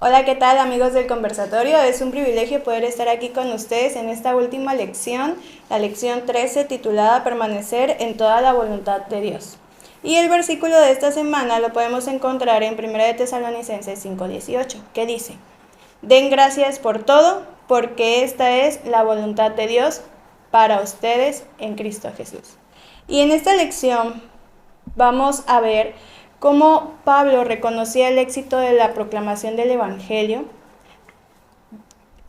Hola, ¿qué tal amigos del conversatorio? Es un privilegio poder estar aquí con ustedes en esta última lección, la lección 13 titulada Permanecer en toda la voluntad de Dios. Y el versículo de esta semana lo podemos encontrar en 1 de Tesalonicenses 5:18, que dice: Den gracias por todo, porque esta es la voluntad de Dios para ustedes en Cristo Jesús. Y en esta lección vamos a ver cómo Pablo reconocía el éxito de la proclamación del Evangelio,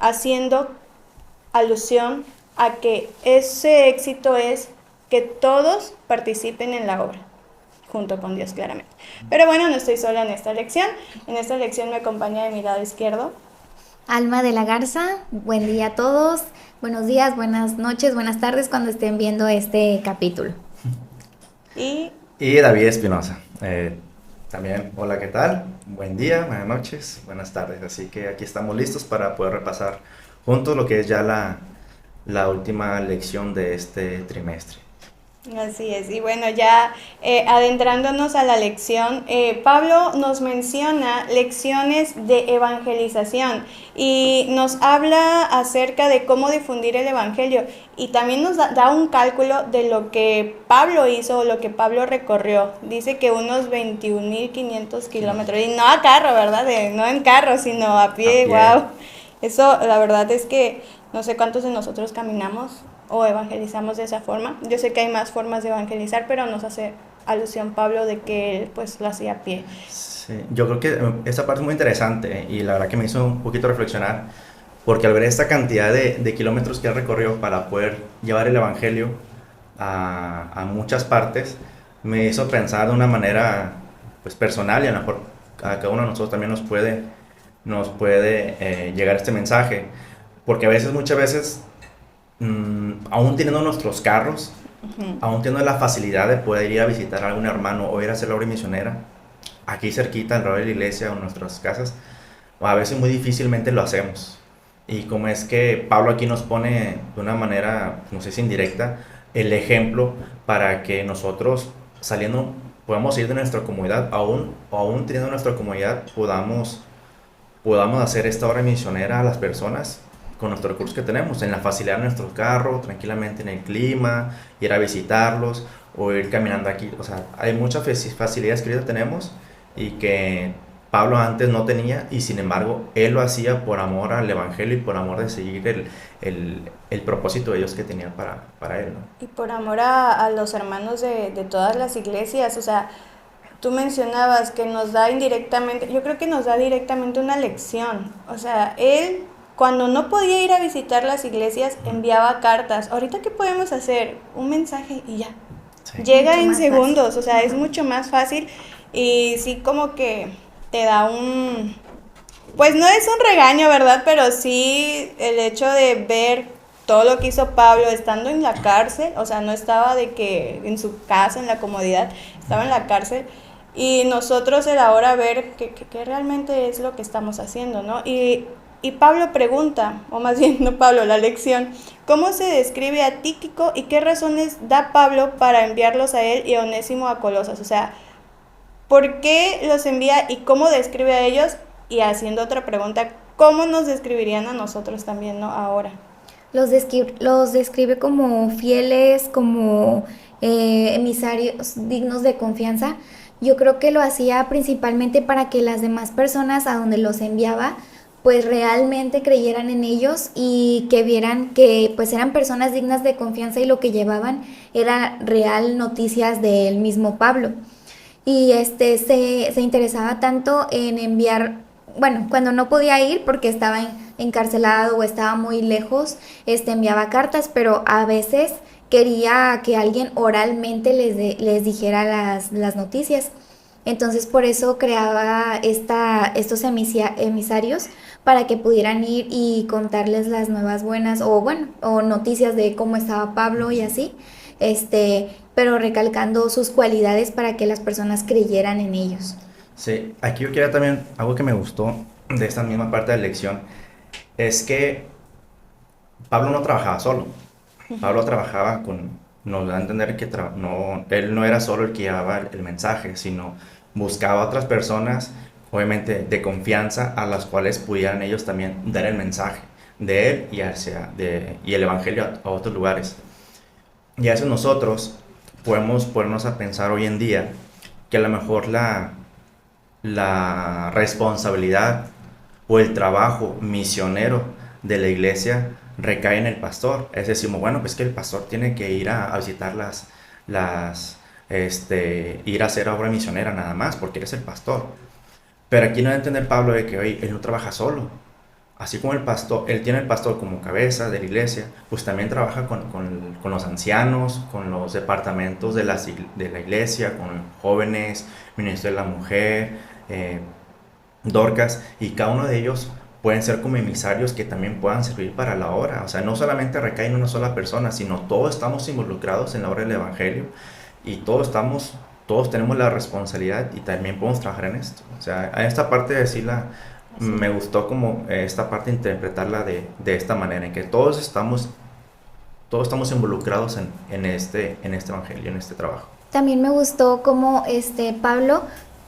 haciendo alusión a que ese éxito es que todos participen en la obra, junto con Dios claramente. Pero bueno, no estoy sola en esta lección. En esta lección me acompaña de mi lado izquierdo Alma de la Garza, buen día a todos, buenos días, buenas noches, buenas tardes cuando estén viendo este capítulo. y Y David Espinosa. También, hola, ¿qué tal? Buen día, buenas noches, buenas tardes. Así que aquí estamos listos para poder repasar juntos lo que es ya la última lección de este trimestre. así es, y bueno, ya adentrándonos a la lección, Pablo nos menciona lecciones de evangelización y nos habla acerca de cómo difundir el evangelio y también nos da un cálculo de lo que Pablo hizo, lo que Pablo recorrió. Dice que unos 21.500 kilómetros, y no a carro, ¿verdad? No en carro, sino a A pie, pie. wow. Eso, la verdad es que no sé cuántos de nosotros caminamos o evangelizamos de esa forma. Yo sé que hay más formas de evangelizar, pero nos hace alusión Pablo de que él pues lo hacía a pie. Sí, yo creo que esa parte es muy interesante y la verdad que me hizo un poquito reflexionar porque al ver esta cantidad de kilómetros que ha recorrido para poder llevar el Evangelio a muchas partes, me hizo pensar de una manera pues personal y a lo mejor a cada uno de nosotros también nos puede llegar este mensaje, porque muchas veces, aún teniendo nuestros carros, Uh-huh. aún teniendo la facilidad de poder ir a visitar a algún hermano o ir a hacer la obra misionera, aquí cerquita, alrededor de la iglesia o en nuestras casas, a veces muy difícilmente lo hacemos. Y como es que Pablo aquí nos pone de una manera, no sé si indirecta, el ejemplo para que nosotros saliendo, podamos ir de nuestra comodidad, aún teniendo nuestra comodidad, podamos hacer esta obra misionera a las personas con nuestros recursos que tenemos, en la facilidad de nuestro carro, tranquilamente en el clima, ir a visitarlos o ir caminando aquí. O sea, hay muchas facilidades que ahorita tenemos y que Pablo antes no tenía, y sin embargo él lo hacía por amor al Evangelio y por amor de seguir el propósito de Dios que tenía para él, ¿no? Y por amor a los hermanos de todas las iglesias, o sea, tú mencionabas que nos da indirectamente, yo creo que nos da directamente una lección. O sea, él cuando no podía ir a visitar las iglesias enviaba cartas. Ahorita, ¿qué podemos hacer? Un mensaje y ya. Sí. Llega Mucho en más fácil. segundos, o sea, es Ajá. mucho más fácil y sí como que te da un... Pues no es un regaño, ¿verdad? Pero sí el hecho de ver todo lo que hizo Pablo estando en la cárcel, o sea, no estaba de que en su casa, en la comodidad, estaba en la cárcel. Y nosotros el ahora ver que realmente es lo que estamos haciendo, ¿no? Y Pablo pregunta, o más bien no Pablo, la lección, ¿cómo se describe a Tíquico y qué razones da Pablo para enviarlos a él y a Onésimo a Colosas? O sea, ¿por qué los envía y cómo describe a ellos? Y haciendo otra pregunta, ¿cómo nos describirían a nosotros también, no? Ahora. Los describe como fieles, como emisarios dignos de confianza. Yo creo que lo hacía principalmente para que las demás personas a donde los enviaba pues realmente creyeran en ellos y que vieran que pues eran personas dignas de confianza y lo que llevaban era real noticias del mismo Pablo. Y se interesaba tanto en enviar, bueno, cuando no podía ir porque estaba encarcelado o estaba muy lejos, enviaba cartas, pero a veces quería que alguien oralmente les dijera las noticias. Entonces por eso creaba estos emisarios para que pudieran ir y contarles las nuevas buenas o bueno, o noticias de cómo estaba Pablo y así, pero recalcando sus cualidades para que las personas creyeran en ellos. Sí, aquí yo quería también, algo que me gustó de esta misma parte de la lección, es que Pablo no trabajaba solo. Pablo trabajaba nos da a entender que él no era solo el que llevaba el mensaje, sino buscaba a otras personas obviamente de confianza, a las cuales pudieran ellos también dar el mensaje de él y el evangelio a otros lugares. Y a veces nosotros podemos ponernos a pensar hoy en día que a lo mejor la responsabilidad o el trabajo misionero de la iglesia recae en el pastor. Es decir, bueno, pues que el pastor tiene que ir a visitar ir a hacer obra misionera nada más, porque él es el pastor. Pero aquí no debe entender Pablo de que hoy él no trabaja solo. Así como el pastor, él tiene el pastor como cabeza de la iglesia, pues también trabaja con los ancianos, con los departamentos de la iglesia, con jóvenes, ministerio de la mujer, Dorcas, y cada uno de ellos pueden ser como emisarios que también puedan servir para la obra. O sea, no solamente recae en una sola persona, sino todos estamos involucrados en la obra del evangelio y todos tenemos la responsabilidad y también podemos trabajar en esto. O sea, a esta parte de decirla, me gustó como esta parte interpretarla de esta manera, en que todos estamos involucrados en este evangelio, en este trabajo. También me gustó cómo Pablo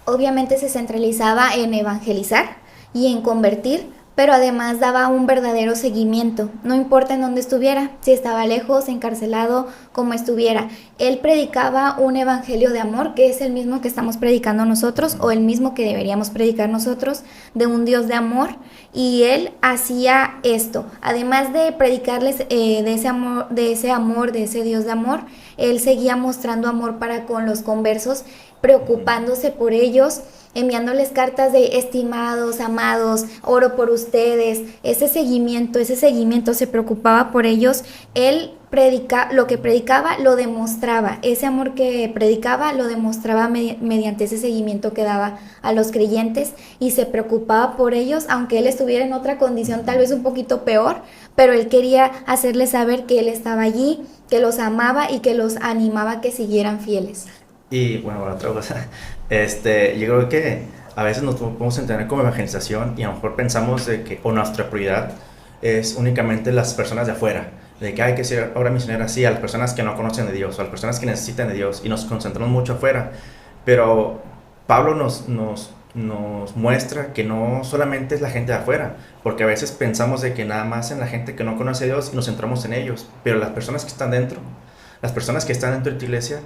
obviamente se centralizaba en evangelizar y en convertir, pero además daba un verdadero seguimiento, no importa en dónde estuviera, si estaba lejos, encarcelado, como estuviera. Él predicaba un evangelio de amor, que es el mismo que estamos predicando nosotros, o el mismo que deberíamos predicar nosotros, de un Dios de amor, y él hacía esto. Además de predicarles de ese Dios de amor, él seguía mostrando amor para con los conversos, preocupándose por ellos, enviándoles cartas de estimados, amados, oro por ustedes. Ese seguimiento, se preocupaba por ellos. Él lo que predicaba lo demostraba, ese amor que predicaba lo demostraba mediante ese seguimiento que daba a los creyentes, y se preocupaba por ellos, aunque él estuviera en otra condición tal vez un poquito peor, pero él quería hacerles saber que él estaba allí, que los amaba y que los animaba a que siguieran fieles. Y bueno, otra cosa, yo creo que a veces nos podemos entender como evangelización y a lo mejor pensamos de que, o nuestra prioridad es únicamente las personas de afuera, de que hay que hacer obra misionera así a las personas que no conocen de Dios o a las personas que necesitan de Dios, y nos concentramos mucho afuera. Pero Pablo nos muestra que no solamente es la gente de afuera, porque a veces pensamos de que nada más en la gente que no conoce a Dios y nos centramos en ellos, pero las personas que están dentro de tu iglesia,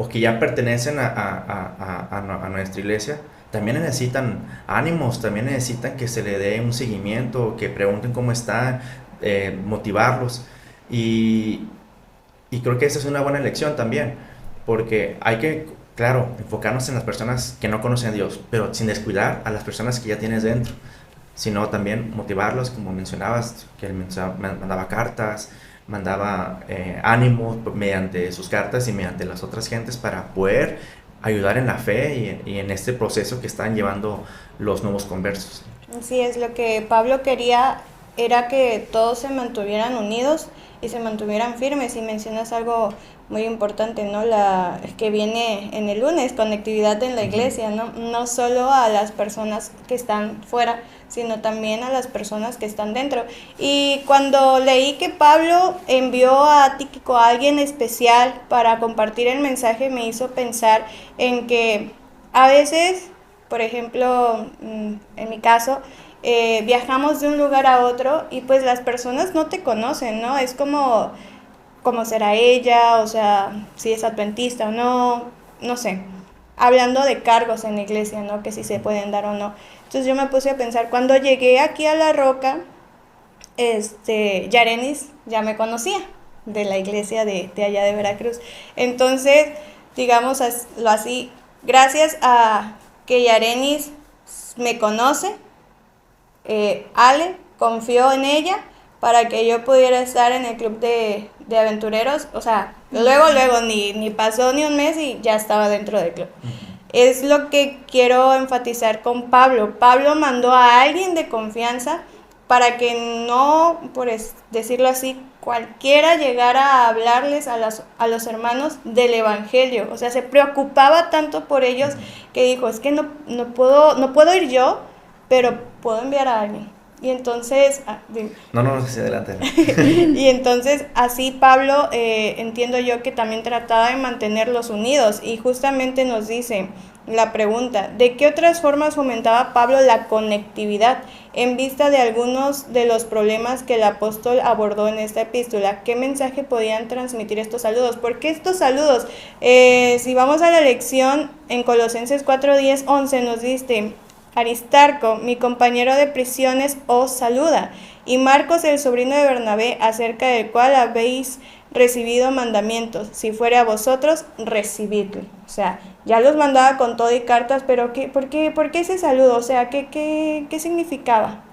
o que ya pertenecen a nuestra iglesia, también necesitan ánimos, también necesitan que se le dé un seguimiento, que pregunten cómo están, motivarlos. Y creo que esa es una buena elección también, porque hay que, claro, enfocarnos en las personas que no conocen a Dios, pero sin descuidar a las personas que ya tienes dentro, sino también motivarlos, como mencionabas, que él mandaba cartas, mandaba ánimo mediante sus cartas y mediante las otras gentes para poder ayudar en la fe y en este proceso que están llevando los nuevos conversos. Así es, lo que Pablo quería era que todos se mantuvieran unidos y se mantuvieran firmes. Y mencionas algo muy importante, ¿no? Que viene en el lunes, conectividad en la iglesia, ¿no? No solo a las personas que están fuera, sino también a las personas que están dentro. Y cuando leí que Pablo envió a Tíquico a alguien especial para compartir el mensaje, me hizo pensar en que a veces, por ejemplo, en mi caso, viajamos de un lugar a otro y pues las personas no te conocen, ¿no? Es como cómo será ella, o sea, si es adventista o no sé. Hablando de cargos en la iglesia, ¿no? Que si se pueden dar o no. Entonces yo me puse a pensar, cuando llegué aquí a La Roca, Yarenis ya me conocía de la iglesia de allá de Veracruz. Entonces, digámoslo así, gracias a que Yarenis me conoce, Ale confió en ella para que yo pudiera estar en el club de aventureros. O sea, luego, ni pasó ni un mes y ya estaba dentro del club. Es lo que quiero enfatizar con Pablo. Pablo mandó a alguien de confianza para que no, por decirlo así, cualquiera llegara a hablarles a los hermanos del evangelio. O sea, se preocupaba tanto por ellos que dijo, es que no puedo ir yo, pero puedo enviar a alguien. Y entonces... No, sí, adelante. Y entonces así Pablo, entiendo yo que también trataba de mantenerlos unidos, y justamente nos dice, la pregunta, ¿de qué otras formas fomentaba Pablo la conectividad en vista de algunos de los problemas que el apóstol abordó en esta epístola? ¿Qué mensaje podían transmitir estos saludos? ¿Por qué estos saludos? Si vamos a la lección en Colosenses 4, 10, 11 nos dice: Aristarco, mi compañero de prisiones, os saluda, y Marcos, el sobrino de Bernabé, acerca del cual habéis recibido mandamientos. Si fuere a vosotros, recibidlo. O sea, ya los mandaba con todo y cartas, pero por qué ese saludo? O sea, ¿qué significaba?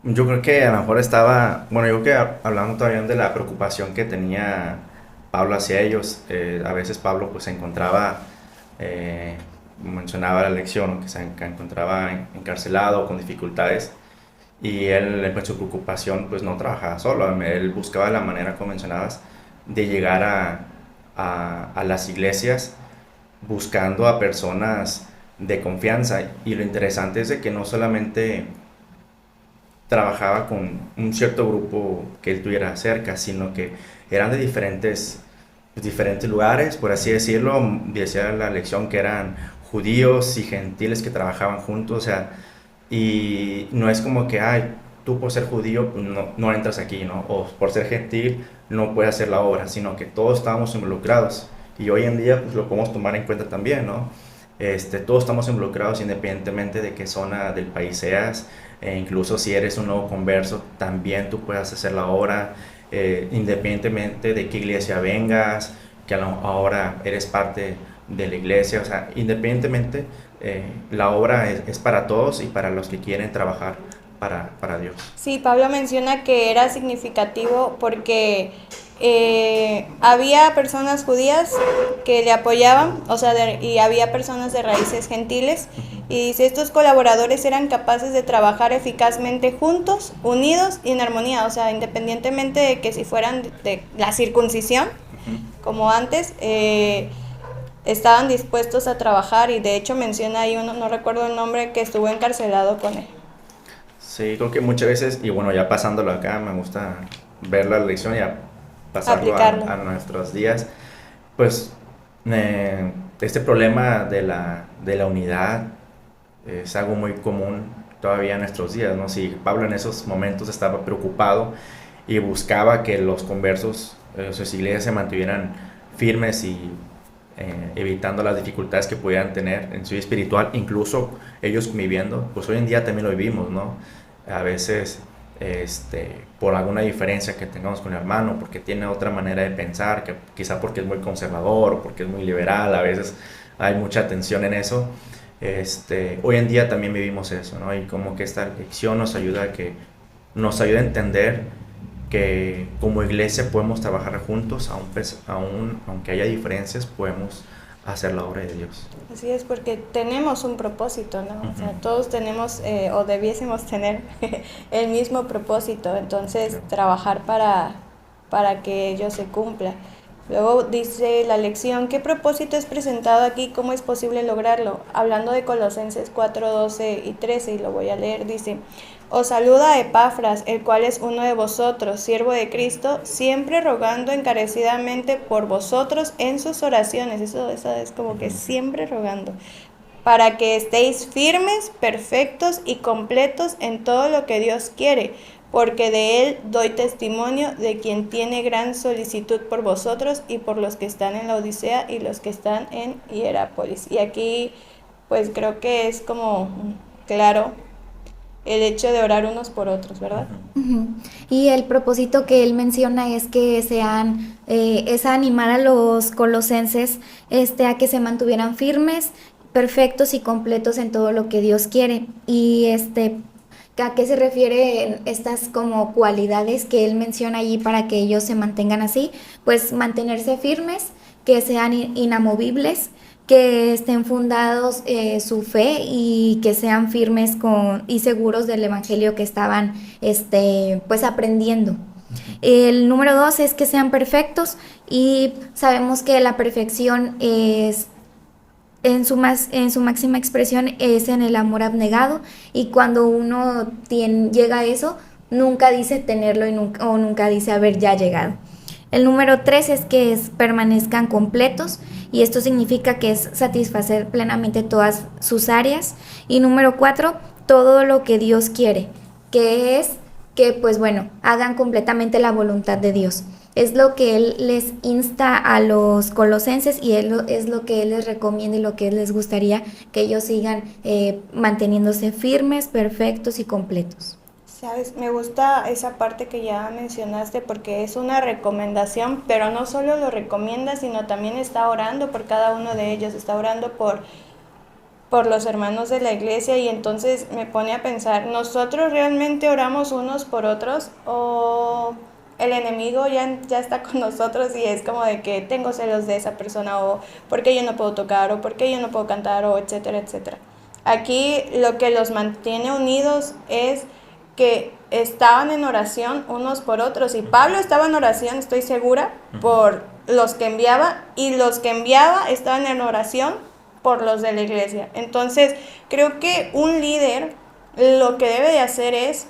Yo creo que a lo mejor estaba, bueno, yo creo que hablando todavía de la preocupación que tenía Pablo hacia ellos, a veces Pablo pues se encontraba, mencionaba la lección, que se encontraba encarcelado con dificultades, y él, pues su preocupación pues no trabajaba solo, él buscaba la manera, como mencionabas, de llegar a las iglesias buscando a personas de confianza. Y lo interesante es de que no solamente trabajaba con un cierto grupo que él tuviera cerca, sino que eran de diferentes lugares, por así decirlo. Decía la lección que eran judíos y gentiles que trabajaban juntos, o sea, y no es como que, ay, tú por ser judío pues, no entras aquí, ¿no? O por ser gentil no puedes hacer la obra, sino que todos estábamos involucrados. Y hoy en día pues lo podemos tomar en cuenta también, ¿no? Todos estamos involucrados independientemente de qué zona del país seas, incluso si eres un nuevo converso, también tú puedes hacer la obra, independientemente de qué iglesia vengas, que ahora eres parte de la iglesia, o sea, independientemente, la obra es para todos y para los que quieren trabajar para Dios. Sí, Pablo menciona que era significativo porque había personas judías que le apoyaban, o sea, y había personas de raíces gentiles, y dice, estos colaboradores eran capaces de trabajar eficazmente juntos, unidos y en armonía, o sea, independientemente de que si fueran de la circuncisión, como antes, estaban dispuestos a trabajar, y de hecho menciona ahí uno, no recuerdo el nombre, que estuvo encarcelado con él. Sí, creo que muchas veces, y bueno, ya pasándolo acá, me gusta ver la lección y pasarlo a nuestros días, pues este problema de la unidad es algo muy común todavía en nuestros días, ¿no? Si Pablo en esos momentos estaba preocupado y buscaba que los conversos, sus iglesias se mantuvieran firmes y evitando las dificultades que pudieran tener en su vida espiritual, incluso ellos conviviendo, pues hoy en día también lo vivimos, ¿no? A veces por alguna diferencia que tengamos con el hermano, porque tiene otra manera de pensar, que quizá porque es muy conservador o porque es muy liberal, a veces hay mucha tensión en eso. Hoy en día también vivimos eso, ¿no? Y como que esta lección nos ayuda a entender que como iglesia podemos trabajar juntos, aunque haya diferencias, podemos hacer la obra de Dios. Así es, porque tenemos un propósito, ¿no? O sea, todos tenemos o debiésemos tener el mismo propósito, entonces trabajar para que ello se cumpla. Luego dice la lección, ¿qué propósito es presentado aquí? ¿Cómo es posible lograrlo? Hablando de Colosenses 4, 12 y 13, y lo voy a leer, dice: os saluda Epafras, el cual es uno de vosotros, siervo de Cristo, siempre rogando encarecidamente por vosotros en sus oraciones. Eso es como que siempre rogando, para que estéis firmes, perfectos y completos en todo lo que Dios quiere, porque de él doy testimonio de quien tiene gran solicitud por vosotros y por los que están en la Odisea y los que están en Hierápolis. Y aquí pues creo que es como claro el hecho de orar unos por otros, ¿verdad? Uh-huh. Y el propósito que él menciona es que es animar a los colosenses a que se mantuvieran firmes, perfectos y completos en todo lo que Dios quiere. Y ¿a qué se refieren estas como cualidades que él menciona allí para que ellos se mantengan así? Pues mantenerse firmes, que sean inamovibles, que estén fundados su fe y que sean firmes y seguros del evangelio que estaban pues aprendiendo. El número 2 es que sean perfectos, y sabemos que la perfección es en su máxima expresión es en el amor abnegado, y cuando uno llega a eso, nunca dice tenerlo o nunca dice haber ya llegado. El número 3 es que permanezcan completos, y esto significa que es satisfacer plenamente todas sus áreas. Y número 4, todo lo que Dios quiere, que es que pues bueno, hagan completamente la voluntad de Dios. Es lo que Él les insta a los colosenses, y es lo que Él les recomienda y lo que Él les gustaría que ellos sigan manteniéndose firmes, perfectos y completos. Sabes, me gusta esa parte que ya mencionaste porque es una recomendación, pero no solo lo recomienda, sino también está orando por cada uno de ellos, está orando por los hermanos de la iglesia, y entonces me pone a pensar, ¿nosotros realmente oramos unos por otros o el enemigo ya está con nosotros y es como de que tengo celos de esa persona, o por qué yo no puedo tocar, o por qué yo no puedo cantar, o etcétera, etcétera? Aquí lo que los mantiene unidos es que estaban en oración unos por otros, y Pablo estaba en oración, estoy segura, por los que enviaba, y los que enviaba estaban en oración por los de la iglesia. Entonces, creo que un líder lo que debe de hacer es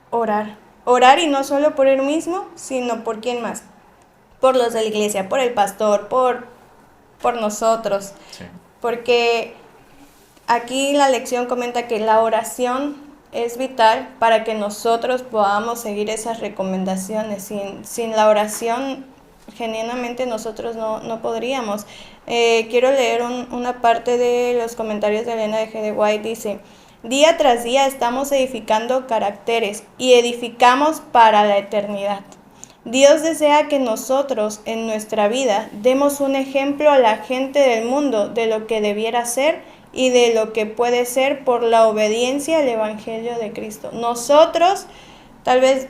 orar. Orar, y no solo por él mismo, sino por quién más. Por los de la iglesia, por el pastor, por nosotros. Sí. Porque aquí la lección comenta que la oración es vital para que nosotros podamos seguir esas recomendaciones. Sin la oración, genuinamente nosotros no podríamos. Quiero leer una parte de los comentarios de Elena de G. de White. Dice: día tras día estamos edificando caracteres y edificamos para la eternidad. Dios desea que nosotros en nuestra vida demos un ejemplo a la gente del mundo de lo que debiera ser y de lo que puede ser por la obediencia al Evangelio de Cristo. Nosotros tal vez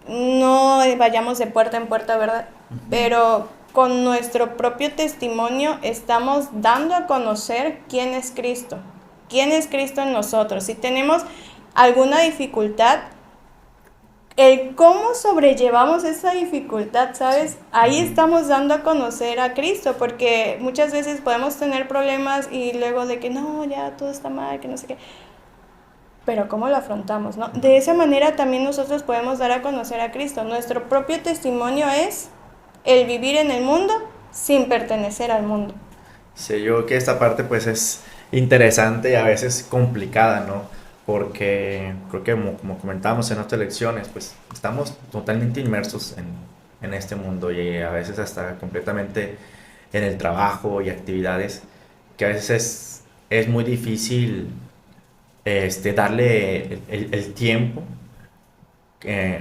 no vayamos de puerta en puerta, ¿verdad? Pero con nuestro propio testimonio estamos dando a conocer quién es Cristo en nosotros. Si tenemos alguna dificultad, el cómo sobrellevamos esa dificultad, ¿sabes? Ahí estamos dando a conocer a Cristo, porque muchas veces podemos tener problemas y luego de que no, ya todo está mal, que no sé qué. Pero ¿cómo lo afrontamos, no? De esa manera también nosotros podemos dar a conocer a Cristo. Nuestro propio testimonio es el vivir en el mundo sin pertenecer al mundo. Sí, yo creo que esta parte pues es interesante y a veces complicada, ¿no? Porque creo que como comentábamos en nuestras lecciones, pues estamos totalmente inmersos en este mundo, y a veces hasta completamente en el trabajo y actividades que a veces es muy difícil darle el tiempo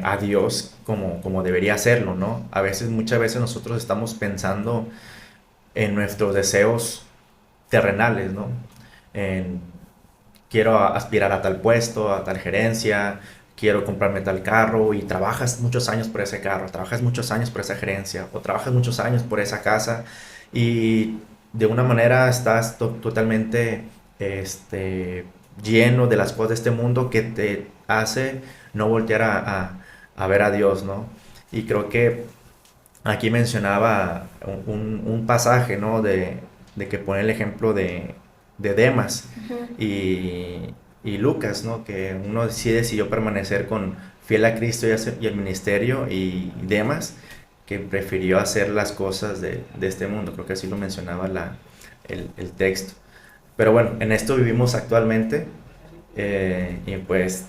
a Dios como debería hacerlo, ¿no? Muchas veces nosotros estamos pensando en nuestros deseos terrenales, ¿no? Quiero aspirar a tal puesto, a tal gerencia, quiero comprarme tal carro, y trabajas muchos años por ese carro, trabajas muchos años por esa gerencia, o trabajas muchos años por esa casa, y de una manera estás totalmente lleno de las cosas de este mundo que te hace no voltear a ver a Dios, ¿no? Y creo que aquí mencionaba un pasaje, ¿no? De que pone el ejemplo de Demas y Lucas, ¿no? Que uno sí decidió permanecer fiel a Cristo y al ministerio, y Demas, que prefirió hacer las cosas de este mundo. Creo que así lo mencionaba el texto. Pero bueno, en esto vivimos actualmente, y pues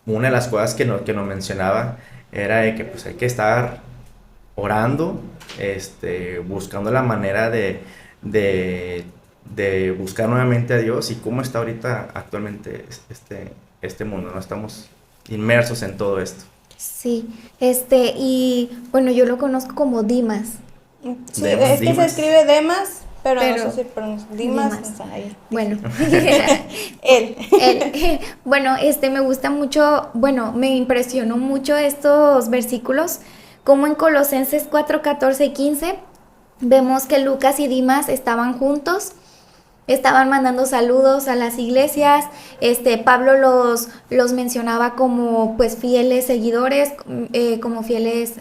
una de las cosas que nos mencionaba era de que pues hay que estar orando, buscando la manera de buscar nuevamente a Dios, y cómo está ahorita actualmente este mundo, ¿no? Estamos inmersos en todo esto. Sí, y bueno, yo lo conozco como Dimas. Sí, Demas, es que se Dimas. escribe Demas, pero no Pero sé si pronuncia Dimas. Dimas. Está ahí. Bueno, Él. bueno, me gusta mucho, bueno, me impresionó mucho estos versículos, como en Colosenses 4, 14 y 15, vemos que Lucas y Dimas estaban juntos, estaban mandando saludos a las iglesias. Pablo los mencionaba como pues fieles seguidores, como fieles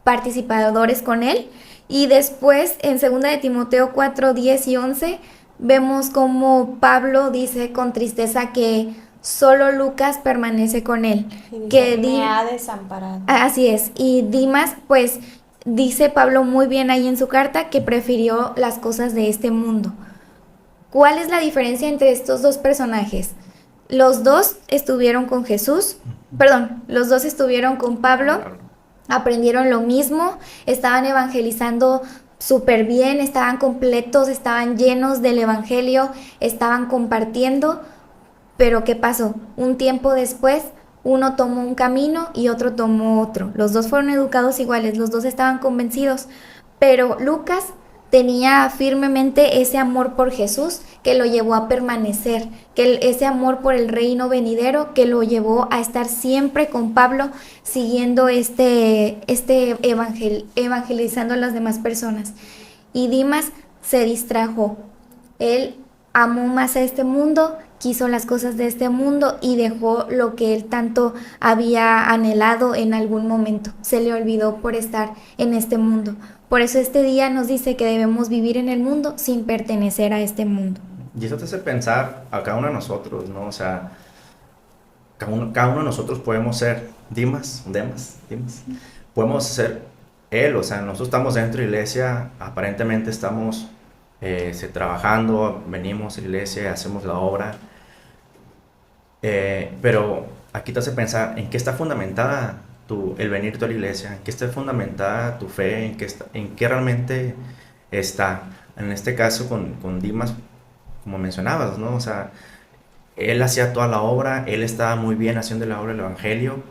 participadores con él. Y después en 2 de Timoteo 4, 10 y 11 vemos como Pablo dice con tristeza que solo Lucas permanece con él. Y dice, Que me ha desamparado. Así es, y Dimas, pues dice Pablo muy bien ahí en su carta que prefirió las cosas de este mundo. ¿Cuál es la diferencia entre estos dos personajes? Los dos estuvieron con Jesús, perdón, los dos estuvieron con Pablo, aprendieron lo mismo, estaban evangelizando súper bien, estaban completos, estaban llenos del evangelio, estaban compartiendo, pero ¿qué pasó? Un tiempo después, uno tomó un camino y otro tomó otro. Los dos fueron educados iguales, los dos estaban convencidos, pero Lucas tenía firmemente ese amor por Jesús que lo llevó a permanecer, ese amor por el reino venidero que lo llevó a estar siempre con Pablo, siguiendo evangelizando a las demás personas. Y Dimas se distrajo. Él amó más a este mundo, quiso las cosas de este mundo y dejó lo que él tanto había anhelado en algún momento. Se le olvidó por estar en este mundo. Por eso este día nos dice que debemos vivir en el mundo sin pertenecer a este mundo. Y eso te hace pensar a cada uno de nosotros, ¿no? O sea, cada uno de nosotros podemos ser Dimas. Podemos ser él, o sea, nosotros estamos dentro de la iglesia, aparentemente estamos trabajando, venimos a la iglesia, hacemos la obra, pero aquí te hace pensar en qué está fundamentada el venir tú a la iglesia, en qué está fundamentada tu fe, en qué realmente está. En este caso con Dimas, como mencionabas, ¿no? O sea, él hacía toda la obra, él estaba muy bien haciendo la obra del evangelio,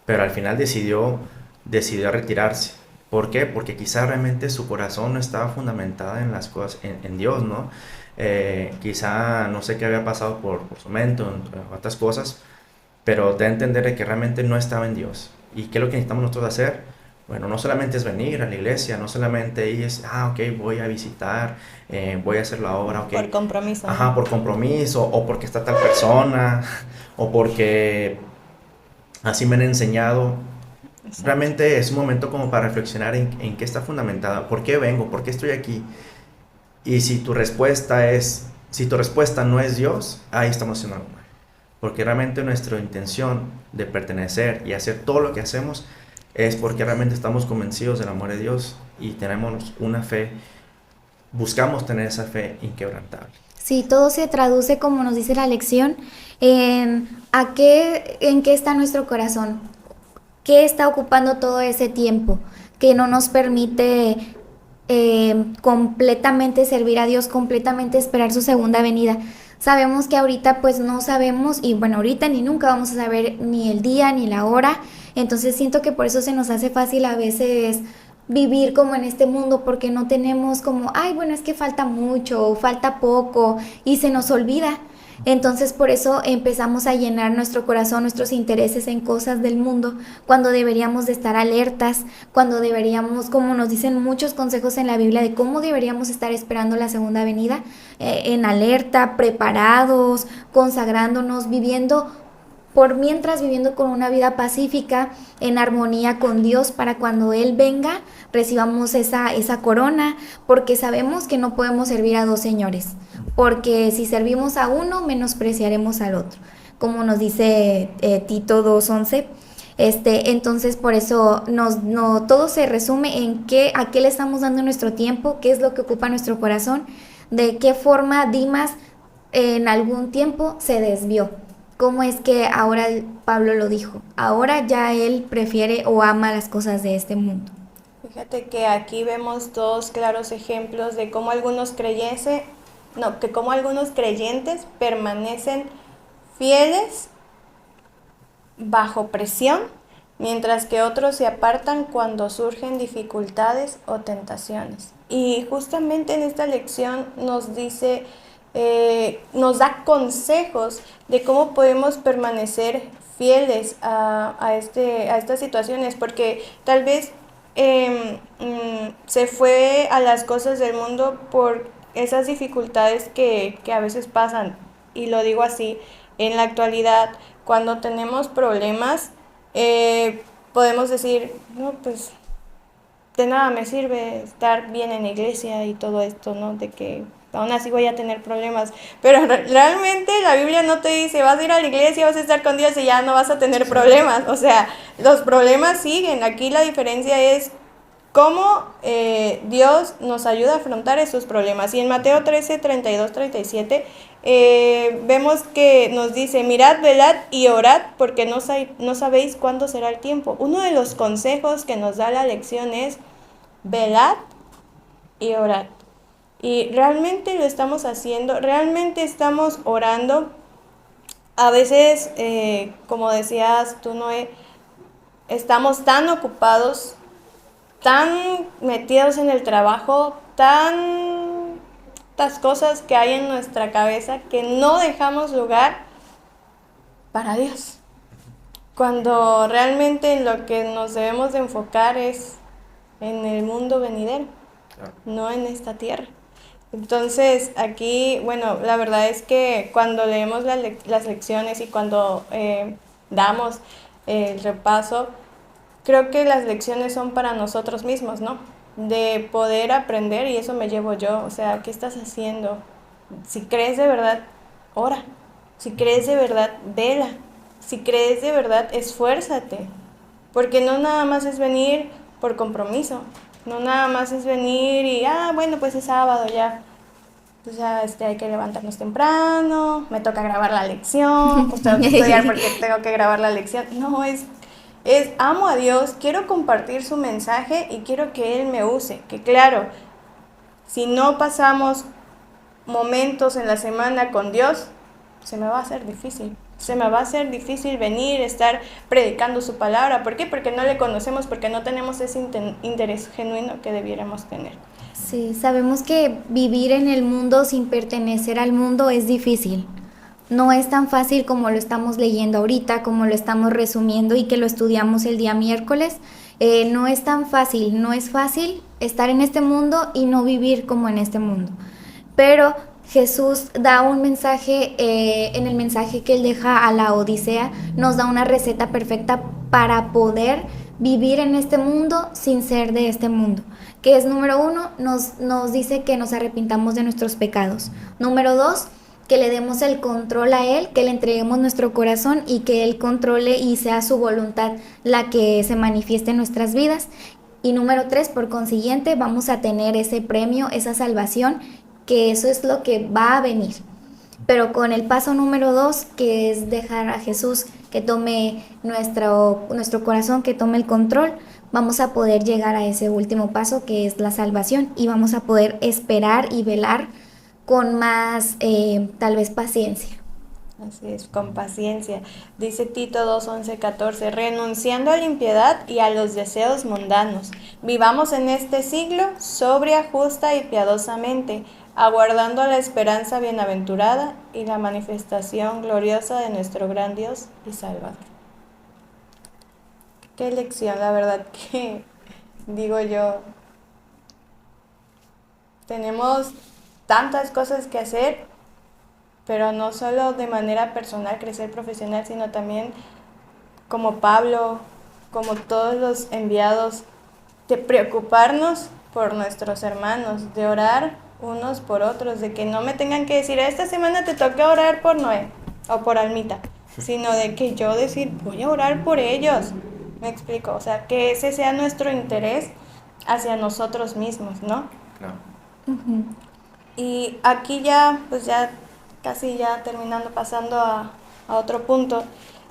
pero al final decidió retirarse. ¿Por qué? Porque quizá realmente su corazón no estaba fundamentada en las cosas, en Dios, ¿no? Quizá no sé qué había pasado por su mente, en otras cosas, pero te da a entender de que realmente no estaba en Dios. ¿Y qué es lo que necesitamos nosotros hacer? Bueno, no solamente es venir a la iglesia, no solamente ir, ok, voy a visitar, voy a hacer la obra, ok. Por compromiso. Ajá, por compromiso, o porque está tal persona, o porque así me han enseñado. Exacto. Realmente es un momento como para reflexionar en qué está fundamentada, por qué vengo, por qué estoy aquí. Y si tu respuesta no es Dios, ahí estamos haciendo algo mal. Porque realmente nuestra intención de pertenecer y hacer todo lo que hacemos es porque realmente estamos convencidos del amor de Dios y tenemos una fe, buscamos tener esa fe inquebrantable. Sí, todo se traduce, como nos dice la lección, en qué está nuestro corazón, qué está ocupando todo ese tiempo, que no nos permite completamente servir a Dios, completamente esperar su segunda venida. Sabemos que ahorita pues no sabemos, y bueno, ahorita ni nunca vamos a saber ni el día ni la hora, entonces siento que por eso se nos hace fácil a veces vivir como en este mundo, porque no tenemos como, ay, bueno, es que falta mucho o falta poco y se nos olvida. Entonces por eso empezamos a llenar nuestro corazón, nuestros intereses en cosas del mundo, cuando deberíamos de estar alertas, cuando deberíamos, como nos dicen muchos consejos en la Biblia de cómo deberíamos estar esperando la segunda venida, en alerta, preparados, consagrándonos, viviendo con una vida pacífica, en armonía con Dios, para cuando Él venga recibamos esa corona, porque sabemos que no podemos servir a dos señores, porque si servimos a uno, menospreciaremos al otro, como nos dice Tito 2:11. Entonces por eso no todo se resume en a qué le estamos dando nuestro tiempo, qué es lo que ocupa nuestro corazón, de qué forma Dimas en algún tiempo se desvió. ¿Cómo es que ahora Pablo lo dijo? Ahora ya él prefiere o ama las cosas de este mundo. Fíjate que aquí vemos dos claros ejemplos de cómo algunos creyentes permanecen fieles bajo presión, mientras que otros se apartan cuando surgen dificultades o tentaciones. Y justamente en esta lección nos dice, nos da consejos de cómo podemos permanecer fieles a estas situaciones, porque tal vez se fue a las cosas del mundo por esas dificultades que a veces pasan, y lo digo así, en la actualidad, cuando tenemos problemas, podemos decir, no, pues de nada me sirve estar bien en la iglesia y todo esto, ¿no? De que aún así voy a tener problemas. Pero realmente la Biblia no te dice, vas a ir a la iglesia, vas a estar con Dios y ya no vas a tener problemas. O sea, los problemas siguen. Aquí la diferencia es cómo Dios nos ayuda a afrontar esos problemas. Y en Mateo 13, 32, 37, vemos que nos dice, mirad, velad y orad, porque no sabéis cuándo será el tiempo. Uno de los consejos que nos da la lección es, velad y orad. Y realmente lo estamos haciendo, realmente estamos orando. A veces, como decías tú, Noé, estamos tan ocupados, tan metidos en el trabajo, tantas cosas que hay en nuestra cabeza que no dejamos lugar para Dios. Cuando realmente en lo que nos debemos de enfocar es en el mundo venidero, no en esta tierra. Entonces aquí, bueno, la verdad es que cuando leemos las lecciones y cuando damos el repaso, creo que las lecciones son para nosotros mismos, ¿no? De poder aprender, y eso me llevo yo. O sea, ¿qué estás haciendo? Si crees de verdad, ora. Si crees de verdad, vela. Si crees de verdad, esfuérzate. Porque no nada más es venir por compromiso. No nada más es venir y, bueno, pues es sábado ya. Pues ya hay que levantarnos temprano, me toca grabar la lección, pues tengo que estudiar porque tengo que grabar la lección. No, es amo a Dios, quiero compartir su mensaje y quiero que Él me use. Que claro, si no pasamos momentos en la semana con Dios, se me va a hacer difícil. Se me va a hacer difícil venir, estar predicando su palabra. ¿Por qué? Porque no le conocemos, porque no tenemos ese interés genuino que debiéramos tener. Sí, sabemos que vivir en el mundo sin pertenecer al mundo es difícil. No es tan fácil como lo estamos leyendo ahorita, como lo estamos resumiendo y que lo estudiamos el día miércoles. No es tan fácil, no es fácil estar en este mundo y no vivir como en este mundo. Pero Jesús da un mensaje, en el mensaje que Él deja a la Odisea, nos da una receta perfecta para poder vivir en este mundo sin ser de este mundo. Que es, número 1, nos dice que nos arrepintamos de nuestros pecados. Número 2, que le demos el control a Él, que le entreguemos nuestro corazón y que Él controle y sea su voluntad la que se manifieste en nuestras vidas. Y número 3, por consiguiente, vamos a tener ese premio, esa salvación, que eso es lo que va a venir. Pero con el paso número 2, que es dejar a Jesús que tome nuestro corazón, que tome el control, vamos a poder llegar a ese último paso, que es la salvación, y vamos a poder esperar y velar con más, tal vez, paciencia. Así es, con paciencia. Dice Tito 2, 11, 14, renunciando a la impiedad y a los deseos mundanos, vivamos en este siglo sobria, justa y piadosamente, aguardando la esperanza bienaventurada y la manifestación gloriosa de nuestro gran Dios y Salvador. Qué lección, la verdad que, digo yo, tenemos tantas cosas que hacer, pero no solo de manera personal, crecer profesional, sino también como Pablo, como todos los enviados, de preocuparnos por nuestros hermanos, de orar unos por otros, de que no me tengan que decir, esta semana te toca orar por Noé o por Almita, sino de que yo decir, voy a orar por ellos. Me explico, o sea, que ese sea nuestro interés hacia nosotros mismos, ¿no? Claro. Uh-huh. Y aquí ya, pues ya casi ya terminando, pasando a otro punto,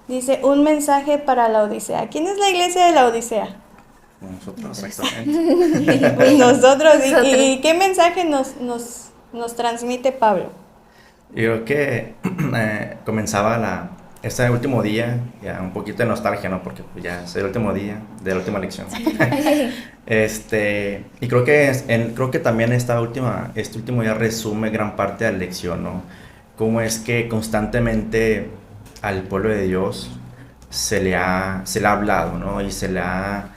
dice, un mensaje para la Odisea. ¿Quién es la iglesia de la Odisea? Nosotros, exactamente. Pues nosotros. ¿Y qué mensaje nos transmite Pablo? Yo creo que comenzaba este último día, ya un poquito de nostalgia, ¿no? Porque pues, ya es el último día de la última lección. Y creo que también este último día resume gran parte de la lección, ¿no? Cómo es que constantemente al pueblo de Dios se le ha hablado, ¿no? Y se le ha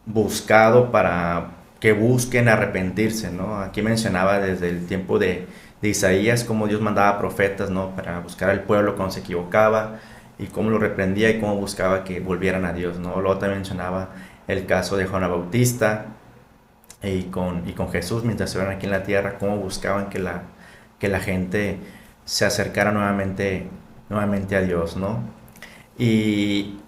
buscado para que busquen arrepentirse, ¿no? Aquí mencionaba desde el tiempo de Isaías cómo Dios mandaba profetas, ¿no? Para buscar al pueblo cuando se equivocaba y cómo lo reprendía y cómo buscaba que volvieran a Dios, ¿no? Luego también mencionaba el caso de Juan el Bautista y con Jesús mientras estuvieron aquí en la tierra, cómo buscaban que la gente se acercara nuevamente a Dios, ¿no? Y,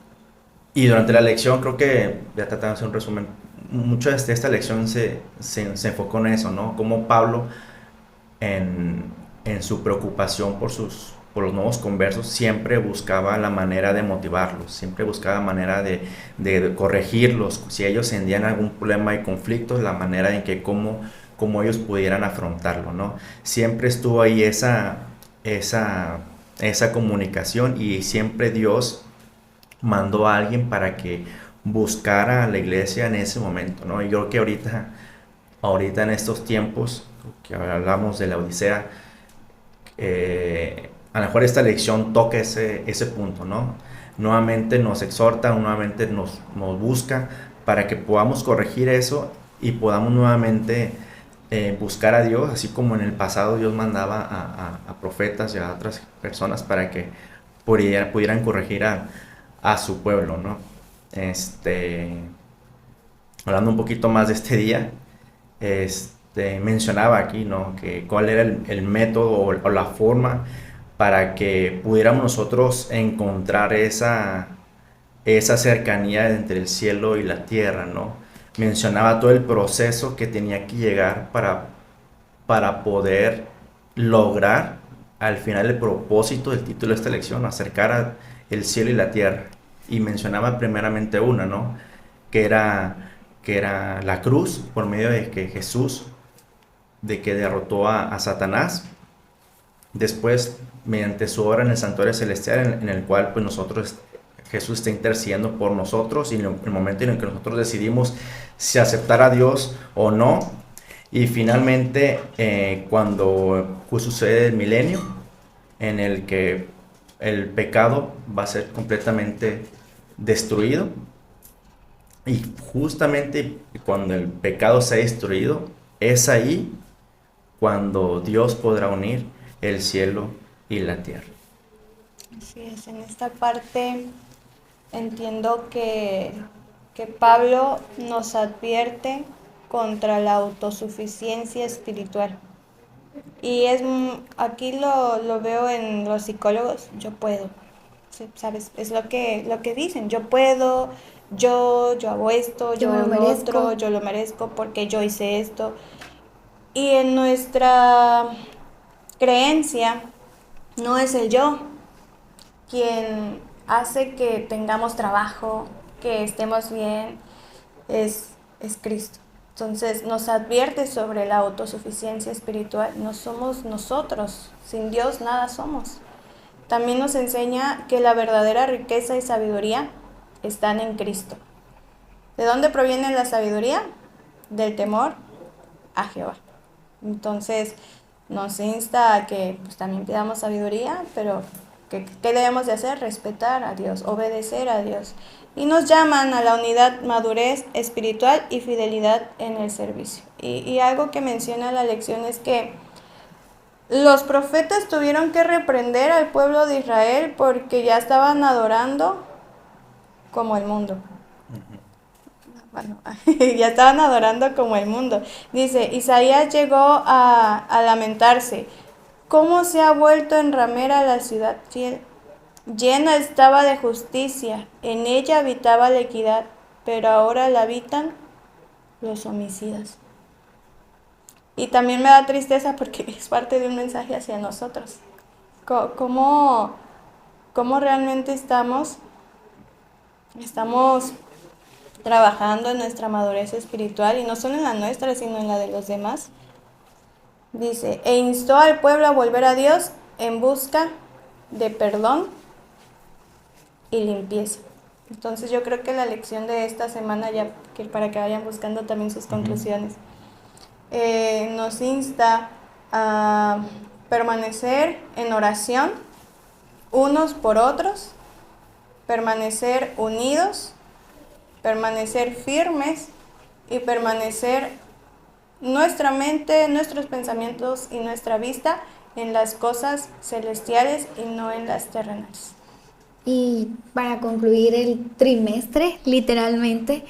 y durante la lección, creo que ya tratamos de hacer un resumen, mucho de esta lección se enfocó en eso, ¿no? Cómo Pablo en, en su preocupación por los nuevos conversos, siempre buscaba la manera de motivarlos, siempre buscaba la manera de corregirlos, si ellos sentían algún problema y conflictos, la manera en que cómo ellos pudieran afrontarlo, ¿no? Siempre estuvo ahí esa comunicación y siempre Dios mandó a alguien para que buscara a la iglesia en ese momento, ¿no? Y yo creo que ahorita en estos tiempos que hablamos de la Odisea, a lo mejor esta lección toca ese punto, ¿no? Nuevamente nos exhorta, nuevamente nos busca para que podamos corregir eso y podamos nuevamente buscar a Dios, así como en el pasado Dios mandaba a profetas y a otras personas para que pudieran corregir a su pueblo, ¿no? Hablando un poquito más de este día, mencionaba aquí, ¿no? Que cuál era el método o la forma para que pudiéramos nosotros encontrar esa cercanía entre el cielo y la tierra, ¿no? Mencionaba todo el proceso que tenía que llegar para poder lograr al final el propósito del título de esta lección, acercar el cielo y la tierra. Y mencionaba primeramente una, ¿no? Que era la cruz, por medio de que Jesús, de que derrotó a Satanás. Después, mediante su obra en el santuario celestial, en el cual pues Jesús está intercediendo por nosotros, y en el momento en el que nosotros decidimos si aceptar a Dios o no. Y finalmente, cuando sucede el milenio, en el que el pecado va a ser completamente destruido. Y justamente cuando el pecado sea destruido, es ahí cuando Dios podrá unir el cielo y la tierra. Así es, en esta parte entiendo que Pablo nos advierte contra la autosuficiencia espiritual. Y aquí lo veo en los psicólogos, yo puedo, sí, ¿sabes? Es lo que dicen, yo puedo, yo hago esto, Yo yo me lo lo merezco. otro, yo lo merezco porque yo hice esto. Y en nuestra creencia no es el yo quien hace que tengamos trabajo, que estemos bien, es Cristo. Entonces nos advierte sobre la autosuficiencia espiritual. No somos nosotros, sin Dios nada somos. También nos enseña que la verdadera riqueza y sabiduría están en Cristo. ¿De dónde proviene la sabiduría? Del temor a Jehová. Entonces nos insta a que pues, también pidamos sabiduría, pero ¿qué debemos de hacer? Respetar a Dios, obedecer a Dios. Y nos llaman a la unidad, madurez espiritual y fidelidad en el servicio. Y algo que menciona la lección es que los profetas tuvieron que reprender al pueblo de Israel porque ya estaban adorando como el mundo. Bueno, ya estaban adorando como el mundo. Dice, Isaías llegó a lamentarse. ¿Cómo se ha vuelto en ramera la ciudad fiel? Llena estaba de justicia, en ella habitaba la equidad, pero ahora la habitan los homicidas. Y también me da tristeza porque es parte de un mensaje hacia nosotros. ¿Cómo realmente estamos trabajando en nuestra madurez espiritual? Y no solo en la nuestra, sino en la de los demás. Dice, e instó al pueblo a volver a Dios en busca de perdón y limpieza. Entonces yo creo que la lección de esta semana, ya que para que vayan buscando también sus conclusiones, nos insta a permanecer en oración unos por otros, permanecer unidos, permanecer firmes y permanecer nuestra mente, nuestros pensamientos y nuestra vista en las cosas celestiales y no en las terrenales. Y para concluir el trimestre, literalmente,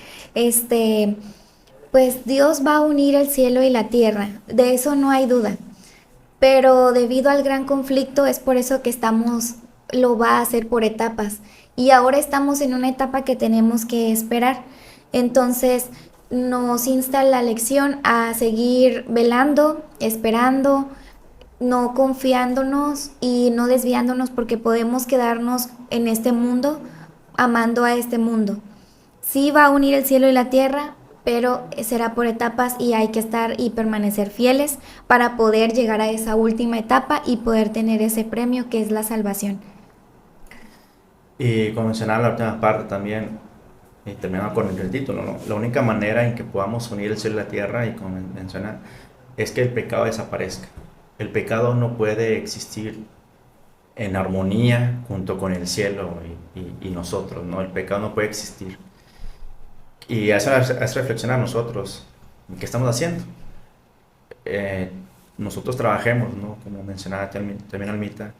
Pues Dios va a unir el cielo y la tierra, de eso no hay duda. Pero debido al gran conflicto es por eso que lo va a hacer por etapas. Y ahora estamos en una etapa que tenemos que esperar. Entonces nos insta la lección a seguir velando, esperando, no confiándonos y no desviándonos porque podemos quedarnos en este mundo amando a este mundo. Sí va a unir el cielo y la tierra, pero será por etapas y hay que estar y permanecer fieles para poder llegar a esa última etapa y poder tener ese premio que es la salvación. Y como mencionaba la última parte también, y terminaba con el título, ¿no? La única manera en que podamos unir el cielo y la tierra, y como menciona, es que el pecado desaparezca. El pecado no puede existir en armonía junto con el cielo y nosotros, ¿no? El pecado no puede existir. Y eso es reflexionar nosotros, ¿qué estamos haciendo? Nosotros trabajemos, ¿no? Como mencionaba también Almita,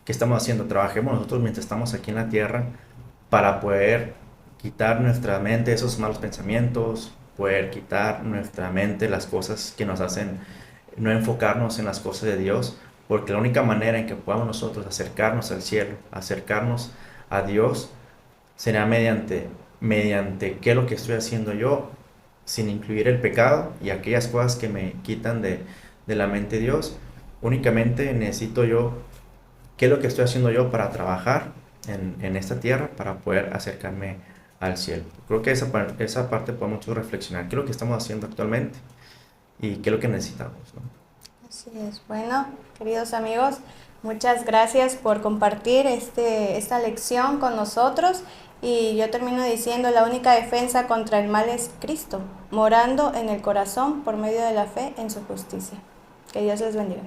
¿qué estamos haciendo? Trabajemos nosotros mientras estamos aquí en la tierra para poder quitar nuestra mente esos malos pensamientos, poder quitar nuestra mente las cosas que nos hacen no enfocarnos en las cosas de Dios, porque la única manera en que podamos nosotros acercarnos al cielo, acercarnos a Dios, será mediante qué es lo que estoy haciendo yo, sin incluir el pecado y aquellas cosas que me quitan de la mente de Dios. Únicamente necesito yo, qué es lo que estoy haciendo yo para trabajar en esta tierra, para poder acercarme al cielo. Creo que esa parte podemos reflexionar, qué es lo que estamos haciendo actualmente y qué es lo que necesitamos, ¿no? Así es. Bueno, queridos amigos, muchas gracias por compartir esta lección con nosotros. Y yo termino diciendo, la única defensa contra el mal es Cristo, morando en el corazón por medio de la fe en su justicia. Que Dios les bendiga.